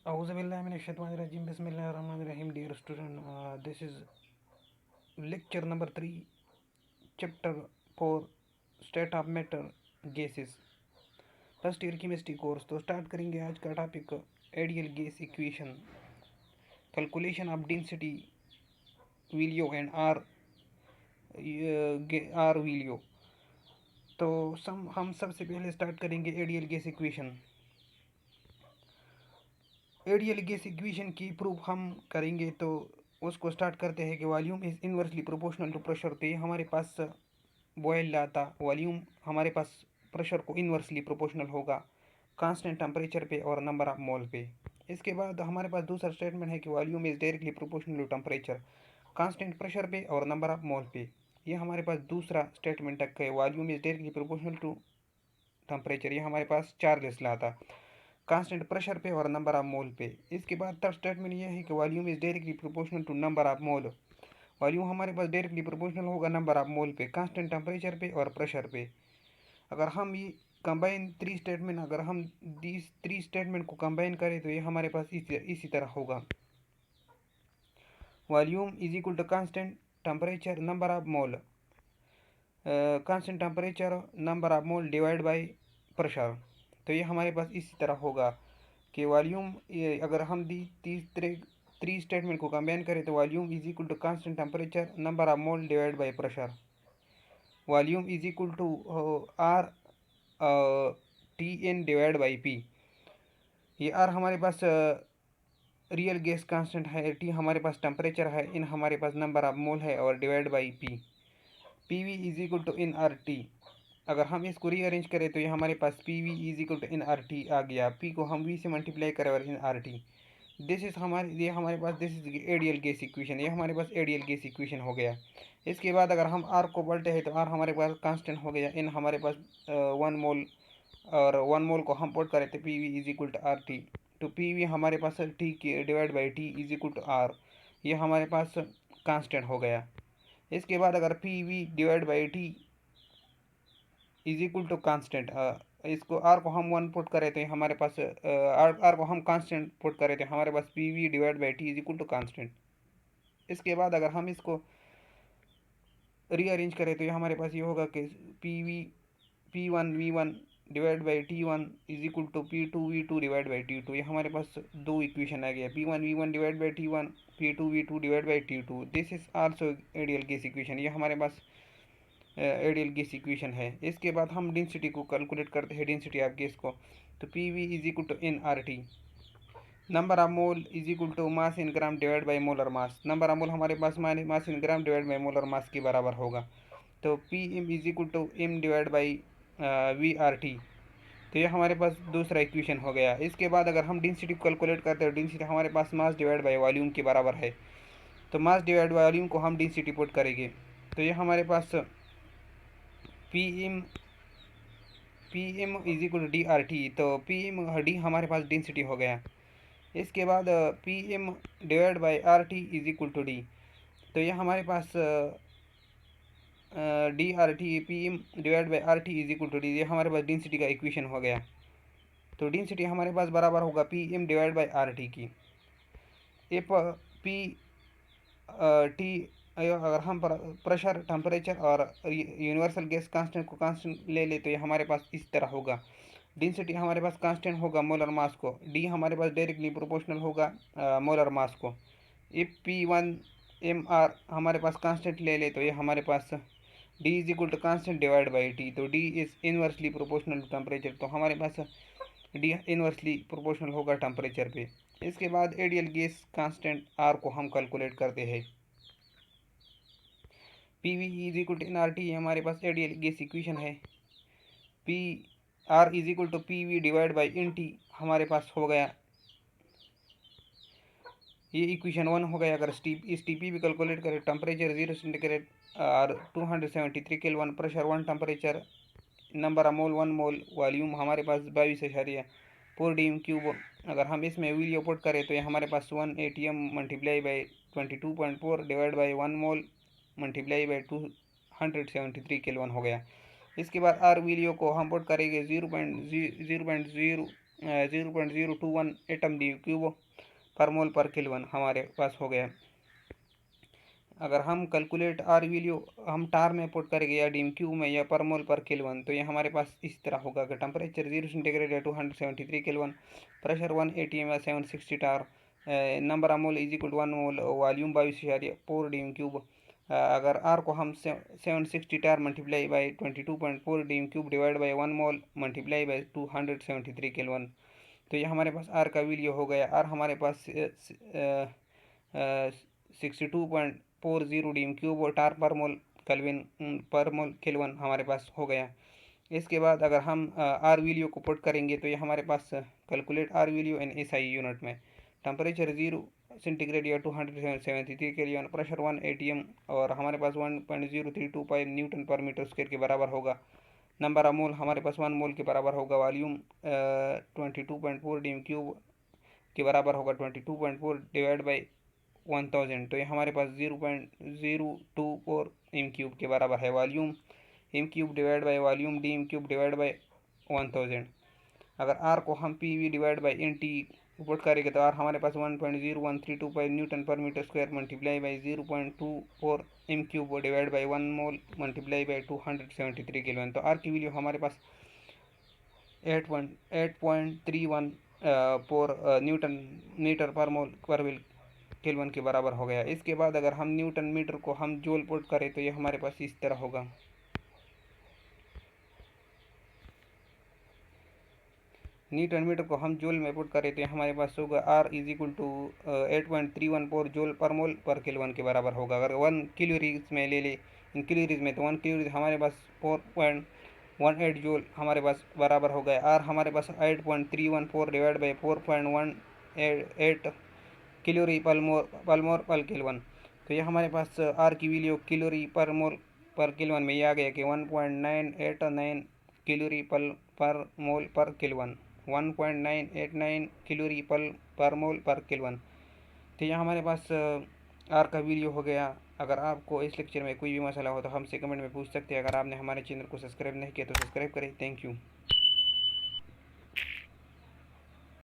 Auzubillahiminash-shaytanir-rajim. Bismillahir-rahmanir-rahim. Dear student, this is lecture number 3, chapter 4, state of matter, gases. First year chemistry course. तो start करेंगे आज का topic ideal gas equation, calculation of density विलियो and R विलियो। तो हम सबसे पहले स्टार्ट करेंगे ideal gas equation. Ideal gas equation की प्रूफ हम करेंगे, तो उसको स्टार्ट करते हैं कि volume is inversely proportional to pressure. तो ये हमारे पास बॉयल आता, वॉल्यूम हमारे पास प्रेशर को इन्वर्सली प्रोपोर्शनल होगा कांस्टेंट टेम्परेचर पे और नंबर ऑफ मोल पे। इसके बाद हमारे पास दूसरा स्टेटमेंट है कि volume is directly proportional to temperature constant pressure पे और नंबर ऑफ मोल पे। ये हमारे पास दूसरा स्टेटमेंट है, volume is directly proportional to temperature. ये हमारे पास चार्जेस लाता कांस्टेंट प्रेशर पे और नंबर ऑफ मोल पे। इसके बाद थर्ड स्टेटमेंट ये है कि volume is directly proportional to number of mole. Volume हमारे पास डायरेक्टली प्रोपोर्शनल होगा नंबर ऑफ मोल पे, कांस्टेंट टेम्परेचर पे और प्रेशर पे। अगर हम ये कंबाइन थ्री स्टेटमेंट, अगर हम these थ्री स्टेटमेंट को कंबाइन करें तो ये हमारे पास इसी तरह होगा। Volume is equal to constant temperature number of mole, constant temperature number of mole divide by pressure. तो ये हमारे पास इसी तरह होगा कि वॉल्यूम, अगर हम थ्री स्टेटमेंट को कंबाइन करें तो volume is equal to constant temperature number of mole divide by pressure. Volume is equal to R T N divide by P. ये आर हमारे पास रियल गैस कांस्टेंट है, टी हमारे पास टेम्परेचर है, इन हमारे पास नंबर ऑफ मोल है और divide by P. P V is equal to n R T. अगर हम इसको रीअरेंज करें तो ये हमारे पास P V is equal to n R T आ गया। पी को हम वी से मल्टीप्लाई करें और इन आर टी। ये हमारे पास this is ideal gas equation. ये हमारे पास आइडियल गैस इक्वेशन हो गया। इसके बाद अगर हम आर को पलटे हैं तो आर हमारे पास कांस्टेंट हो गया, इन हमारे पास 1 मोल, और 1 मोल को हम पुट करें तो P V is equal to R T. तो पी वी हमारे पास टी की divide by T is equal to R, ये हमारे पास कांस्टेंट हो गया। इसके बाद अगर P V divide by T is equal to constant, इसको आर को हम 1 पुट करें तो हमारे पास आर को हम कांस्टेंट पुट करें तो हमारे पास P V divide by T is equal to constant. इसके बाद अगर हम इसको रीअरेंज करें तो ये हमारे पास ये होगा कि P one V one divide by T one is equal to P two V two divide by T two. ये हमारे पास दो इक्वेशन आ गया, P one V one divide by T one, P two V two divide by T two. This is also ideal gas equation. ये हमारे पास ideal gas equation है। इसके बाद हम डेंसिटी को कैलकुलेट करते हैं, डेंसिटी ऑफ गैस को। तो P V is equal to N R T, number of mole is equal to mass in gram divide by molar mass. Number of mole हमारे पास mass in gram divide by molar mass के बराबर होगा। तो P M is equal to M divide by V R T. तो ये हमारे पास दूसरा इक्वेशन हो गया। इसके बाद अगर हम डेंसिटी को कैलकुलेट करते हैं, डेंसिटी हमारे पास मास डिवाइड बाई वॉल्यूम के बराबर है। तो मास डिवाइड बाई वॉल्यूम को हम डेंसिटी पुट करेंगे तो ये हमारे पास P M is equal to D R T. तो पी एम डी हमारे पास डेंसिटी हो गया। इसके बाद P M divide by R T is equal to D. तो ये हमारे पास D R T, P M divide by R T is equal to D. ये हमारे पास डेंसिटी का इक्वेशन हो गया। तो डेंसिटी हमारे पास बराबर होगा P M divide by R T की। ए पी टी, अगर हम प्रेशर टेम्परेचर और यूनिवर्सल गैस कांस्टेंट को कांस्टेंट ले ले तो ये हमारे पास इस तरह होगा। डेंसिटी हमारे पास कांस्टेंट होगा मोलर मास को, डी हमारे पास डायरेक्टली प्रोपोर्शनल होगा मोलर मास को। If P one M R हमारे पास कांस्टेंट ले ले तो ये हमारे पास D is equal to constant divide by T. तो D is inversely proportional to temperature, तो हमारे पास डी इनवर्सली प्रोपोर्शनल होगा टेम्परेचर पे। इसके बाद आइडियल गैस कांस्टेंट आर को हम कैलकुलेट करते हैं। P V is equal to N R T, हमारे पास आइडियल गैस इक्वेशन है। P R is equal to P V divide by N T हमारे पास हो गया, ये इक्वेशन 1 हो गया। अगर इस टी पी भी कैलकुलेट करें, टेम्परेचर 0 सेंटीग्रेड और 273 kelvin, pressure 1, temperature, number of mole 1 mole, volume हमारे पास 22.4 डी एम क्यूब। अगर हम इसमें वीडियो पुट करें तो ये हमारे पास 1 ATM multiply by 22.4 divide by 1 mole multiply by 273 kelvin हो गया। इसके बाद आर वीडियो को हम पुट करेंगे 0.0 0.021 एटम डी क्यूब पर मोल पर केल्विन हमारे पास हो गया। अगर हम कैलकुलेट आर वैल्यू हम टार में पुट करेंगे या डीम क्यूब में या पर मोल पर केल्विन, तो ये हमारे पास इस तरह होगा कि टेम्परेचर 0 सेंटीग्रेड या 273 केल्विन, प्रेशर 1 atm या 760 torr, number of mole is equal to 1 mole, volume 22.4 dm cube. अगर आर को हम 760 torr multiply by 22.4 dm cube divide by 1 mole multiply by 273 kelvin, तो ये हमारे पास आर का वैल्यू हो गया। आर हमारे पास 62.40 डीम क्यूब और टार पर मोल केल्विन हमारे पास हो गया। इसके बाद अगर हम आर वैल्यू को पुट करेंगे तो ये हमारे पास calculate R value in SI unit में, टेम्परेचर 0 सेंटीग्रेड या 273 केल्विन, प्रेशर 1 atm और हमारे पास 1.032 न्यूटन पर मीटर स्क्वायर के बराबर होगा। नंबर ऑफ मोल हमारे पास 1 मोल के बराबर होगा। वॉल्यूम 22.4 डीम क्यूब के बराबर होगा 22.4 डिवाइड बाई 1000, तो ये हमारे पास 0.024 एम क्यूब के बराबर है। Volume M cube divide by volume D M cube divide by 1000। अगर आर को हम P V divide by N T put करेंगे तो आर हमारे पास 1.0132 newton per metre square multiply by 0.24 M cube divide by 1 mole multiply by 273 kelvin, तो R की value हमारे पास 8.31 न्यूटन मीटर पर मोल पर केल्विन के बराबर हो गया। इसके बाद अगर हम न्यूटन मीटर को हम जूल पुट करें तो ये हमारे पास इस तरह होगा। न्यूटन मीटर को हम जूल में पुट करें तो हमारे पास होगा R is equal to 8.314 joule per mole पर केल्विन के बराबर होगा। अगर 1 कैलोरीज में ले ले इन कैलोरीज में, तो 1 कैलोरीज हमारे पास 4.18 जूल हमारे पास बराबर हो गया। आर हमारे पास 8.314 डिवाइड बाई 4.18 कैलोरी पर मोल पर केल्विन, तो ये हमारे पास आर की वैल्यू कैलोरी पर मोल पर केल्विन में ये आ गया कि 1.989 कैलोरी पर मोल पर केल्विन, 1.989 कैलोरी पर मोल पर केल्विन, तो यह हमारे पास आर का वैल्यू हो गया। अगर आपको इस लेक्चर में कोई भी मसला हो तो हमसे कमेंट में पूछ सकते हैं। अगर आपने हमारे चैनल को सब्सक्राइब नहीं किया तो सब्सक्राइब करें। Thank you.